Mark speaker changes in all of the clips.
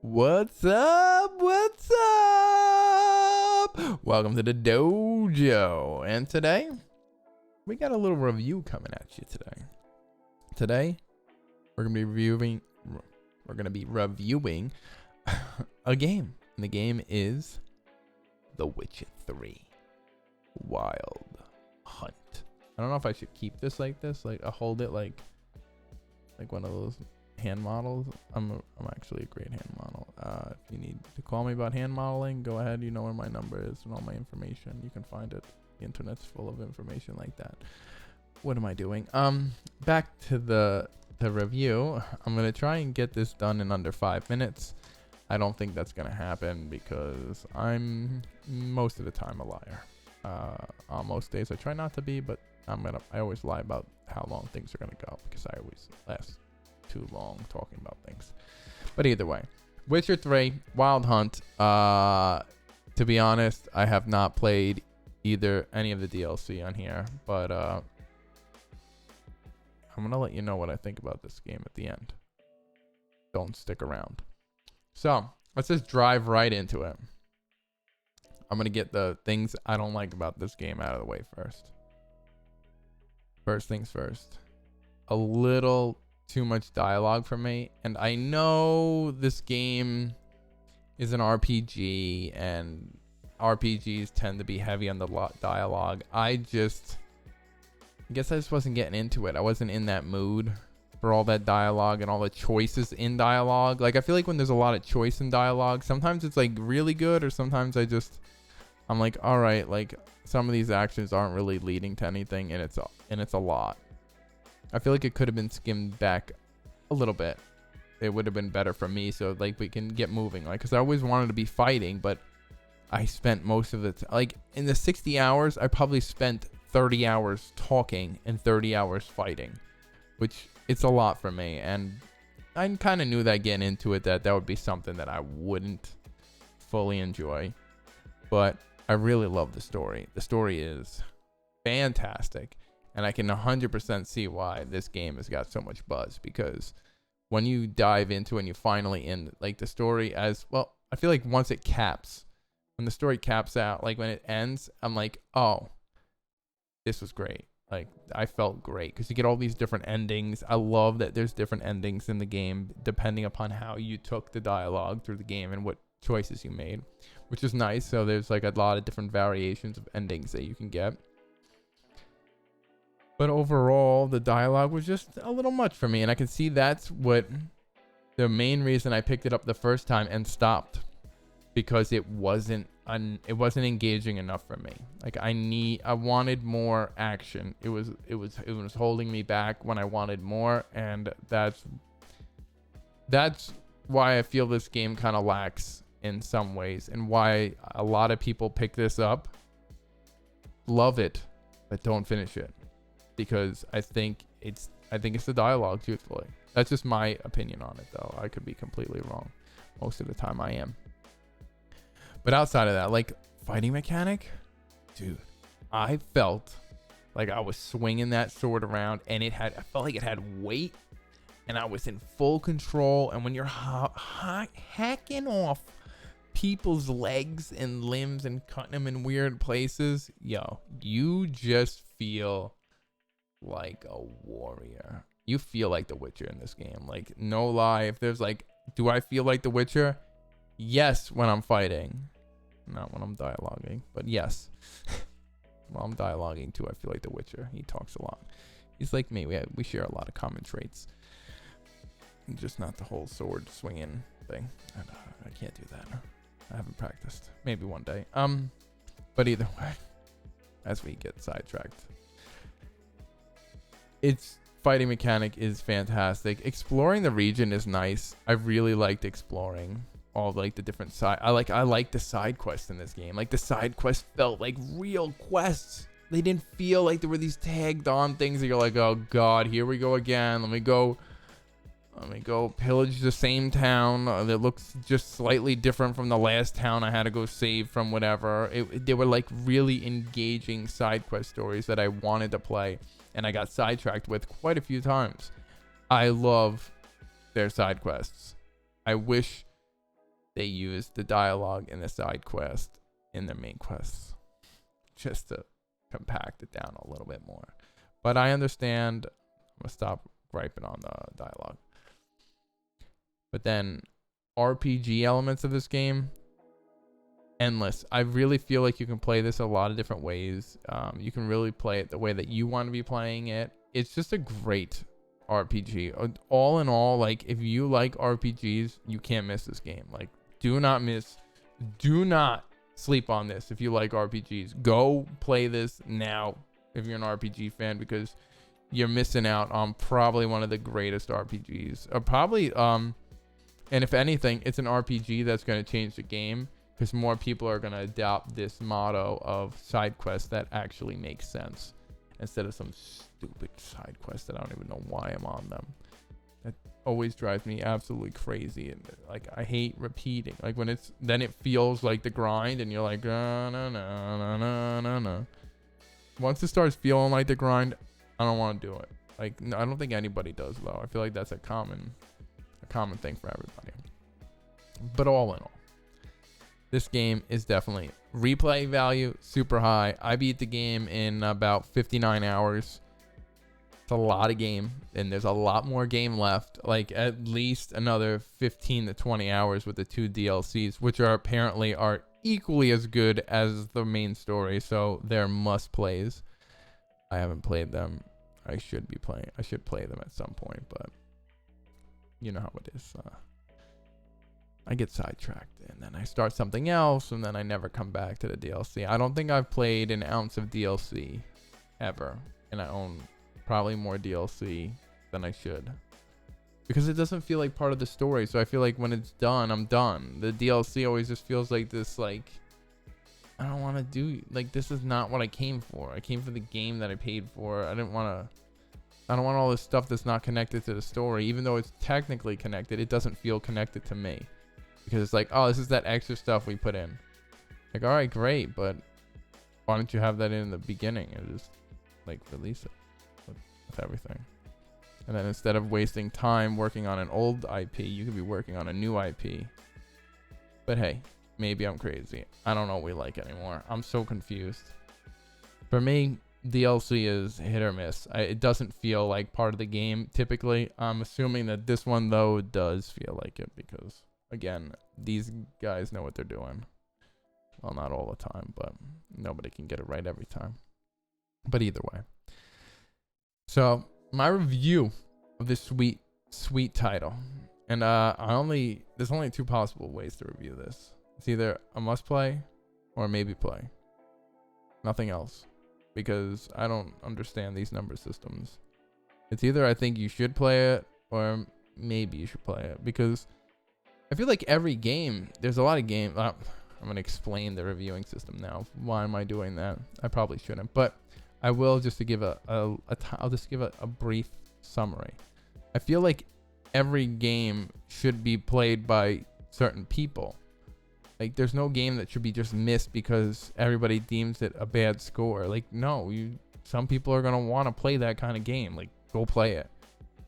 Speaker 1: What's up? What's up? Welcome to the dojo. And today, we got a little review coming at you today. Today, we're going to be reviewing a game. And the game is The Witcher 3 Wild Hunt. I don't know if I should keep this like this, like I hold it like one of those hand models. I'm actually a great hand model. If you need to call me about hand modeling, go ahead. You know where my number is and all my information. You can find it. The internet's full of information like that. What am I doing? Back to the review. I'm gonna try and get this done in under 5 minutes. I don't think that's gonna happen because I'm most of the time a liar. On most days I try not to be, but I always lie about how long things are gonna go because I always last too long talking about things. But either way, Witcher 3 Wild Hunt. To be honest, I have not played any of the DLC on here, but I'm gonna let you know what I think about this game at the end. Don't stick around. So let's just drive right into it. I'm gonna get the things I don't like about this game out of the way first. First things first. A little too much dialogue for me, and I know this game is an RPG and RPGs tend to be heavy on the dialogue. I guess I just wasn't getting into it. I wasn't in that mood for all that dialogue and all the choices in dialogue. Like I feel like when there's a lot of choice in dialogue, sometimes it's like really good, or sometimes I'm like, all right, like some of these actions aren't really leading to anything, and it's a lot. I feel like it could have been skimmed back a little bit. It would have been better for me, so like we can get moving. Like, because I always wanted to be fighting, but I spent most of it like in the 60 hours. I probably spent 30 hours talking and 30 hours fighting, which it's a lot for me. And I kind of knew that getting into it that would be something that I wouldn't fully enjoy. But I really love the story. The story is fantastic. And I can 100% see why this game has got so much buzz, because when you dive into it and you finally end like the story as well, I feel like once it caps, when the story caps out, like when it ends, I'm like, oh, this was great. Like I felt great because you get all these different endings. I love that there's different endings in the game depending upon how you took the dialogue through the game and what choices you made, which is nice. So there's like a lot of different variations of endings that you can get. But overall, the dialogue was just a little much for me. And I can see that's what the main reason I picked it up the first time and stopped, because it wasn't engaging enough for me. Like I wanted more action. It was holding me back when I wanted more. And that's why I feel this game kind of lacks in some ways, and why a lot of people pick this up, love it, but don't finish it. Because I think it's the dialogue, truthfully. That's just my opinion on it, though. I could be completely wrong. Most of the time I am. But outside of that, like fighting mechanic, dude, I felt like I was swinging that sword around, and I felt like it had weight, and I was in full control. And when you're hacking off people's legs and limbs and cutting them in weird places, yo, you just feel like a warrior. You feel like the Witcher in this game. Like, no lie. If there's like, do I feel like the Witcher? Yes, when I'm fighting. Not when I'm dialoguing, but yes. While I'm dialoguing too, I feel like the Witcher. He talks a lot. He's like me. We share a lot of common traits. Just not the whole sword swinging thing. I can't do that. I haven't practiced. Maybe one day. But either way, as we get sidetracked, its fighting mechanic is fantastic. Exploring the region is nice. I really liked exploring all like the different side. I like the side quests in this game. Like the side quests felt like real quests. They didn't feel like there were these tagged on things that you're like, oh god, here we go again. Let me go pillage the same town that looks just slightly different from the last town I had to go save from, whatever. They were like really engaging side quest stories that I wanted to play, and I got sidetracked with quite a few times. I love their side quests. I wish they use the dialogue in the side quest in their main quests just to compact it down a little bit more. But I understand. I'm gonna stop griping on the dialogue. But then RPG elements of this game, endless. I really feel like you can play this a lot of different ways. You can really play it the way that you want to be playing it. It's just a great RPG. All in all, like, if you like RPGs, you can't miss this game. Like, do not sleep on this. If you like RPGs, go play this now if you're an RPG fan, because you're missing out on probably one of the greatest RPGs. And if anything, it's an RPG that's going to change the game, because more people are going to adopt this motto of side quests that actually make sense, instead of some stupid side quests that I don't even know why I'm on them. That always drives me absolutely crazy. And like, I hate repeating. Like, when then it feels like the grind, and you're like, no. Once it starts feeling like the grind, I don't want to do it. Like, I don't think anybody does, though. I feel like that's a common thing for everybody. But all in all, this game is definitely replay value super high. I beat the game in about 59 hours. It's a lot of game, and there's a lot more game left, like at least another 15 to 20 hours with the 2 DLCs, which are apparently equally as good as the main story, so they're must plays. I haven't played them. I should play them at some point, but you know how it is. I get sidetracked, and then I start something else, and then I never come back to the DLC. I don't think I've played an ounce of DLC ever, and I own probably more DLC than I should, because it doesn't feel like part of the story. So I feel like when it's done, I'm done. The DLC always just feels like this, like, I don't want to do, like, this is not what I came for. I came for the game that I paid for. I don't want all this stuff that's not connected to the story. Even though it's technically connected, it doesn't feel connected to me, because it's like, oh, this is that extra stuff we put in. Like, all right, great, but why don't you have that in the beginning and just, like, release it with everything? And then instead of wasting time working on an old IP, you could be working on a new IP. But hey, maybe I'm crazy. I don't know what we like anymore. I'm so confused. For me, DLC is hit or miss. It doesn't feel like part of the game typically. I'm assuming that this one, though, does feel like it, because, again, these guys know what they're doing. Well, not all the time, but nobody can get it right every time. But either way. So, my review of this sweet title. And there's only 2 possible ways to review this. It's either a must play or maybe play. Nothing else. Because I don't understand these number systems. It's either I think you should play it, or maybe you should play it. Because I feel like every game, there's a lot of games. I'm going to explain the reviewing system now. Why am I doing that? I probably shouldn't. But I will, just to give I'll just give a brief summary. I feel like every game should be played by certain people. Like, there's no game that should be just missed because everybody deems it a bad score. Like, no, some people are going to want to play that kind of game. Like, go play it.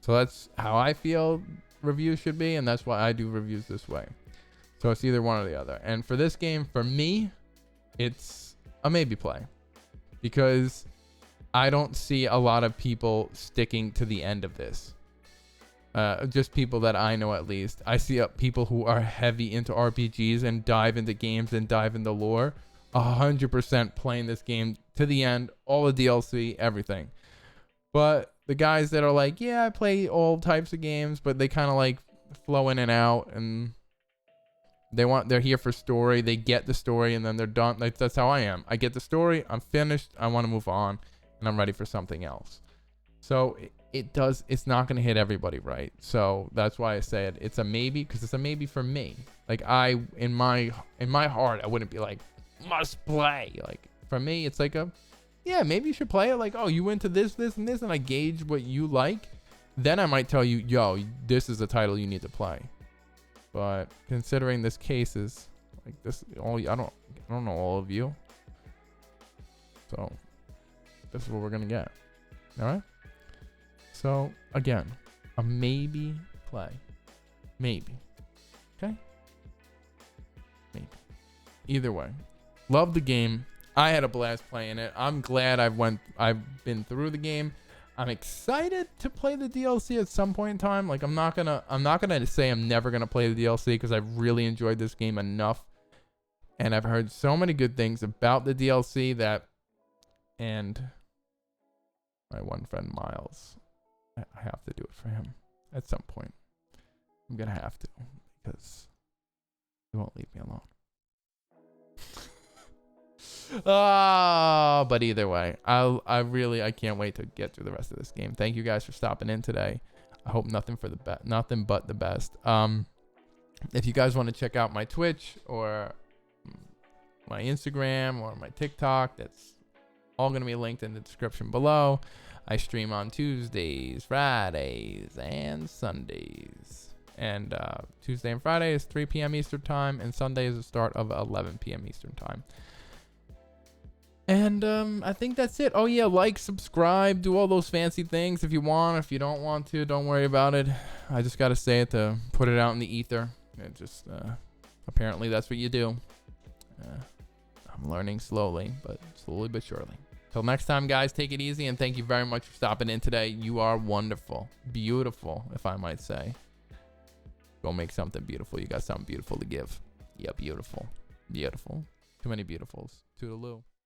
Speaker 1: So that's how I feel reviews should be, and that's why I do reviews this way. So it's either one or the other. And for this game, for me, it's a maybe play, because I don't see a lot of people sticking to the end of this. Just people that I know, at least. I see people who are heavy into RPGs and dive into games and dive into lore, 100% playing this game to the end, all the DLC, everything. But the guys that are like, yeah, I play all types of games, but they kind of like flow in and out, and they're here for story. They get the story, and then they're done. Like, that's how I am. I get the story, I'm finished, I want to move on, and I'm ready for something else. So it's not going to hit everybody right. So that's why I said it's a maybe, because it's a maybe for me. Like, in my heart, I wouldn't be like, must play. Like, for me, it's like yeah, maybe you should play it. Like, oh, you into this, and this, and I gauge what you like. Then I might tell you, yo, this is the title you need to play. But considering this case is like this, I don't know all of you. So this is what we're gonna get. All right. So again, a maybe play, maybe. Okay. either way, love the game. I had a blast playing it. I'm glad I've been through the game. I'm excited to play the DLC at some point in time. Like I'm not gonna say I'm never gonna play the DLC because I've really enjoyed this game enough, and I've heard so many good things about the DLC that, and my one friend Miles, I have to do it for him at some point. I'm gonna have to because he won't leave me alone. But either way, I can't wait to get through the rest of this game. Thank you guys for stopping in today. I hope nothing but the best. If you guys want to check out my Twitch or my Instagram or my TikTok, that's all going to be linked in the description below. I stream on Tuesdays, Fridays, and Sundays. And Tuesday and Friday is 3 p.m. Eastern time, and Sunday is the start of 11 p.m. Eastern time. And I think that's it. Oh yeah, like, subscribe, do all those fancy things if you want. If you don't want to, don't worry about it. I just gotta say it to put it out in the ether. It just apparently that's what you do. I'm learning slowly but surely. Till next time, guys, take it easy, and thank you very much for stopping in today. You are wonderful, beautiful, if I might say. Go make something beautiful. You got something beautiful to give. Yeah, beautiful, beautiful. Too many beautifuls. Toodaloo.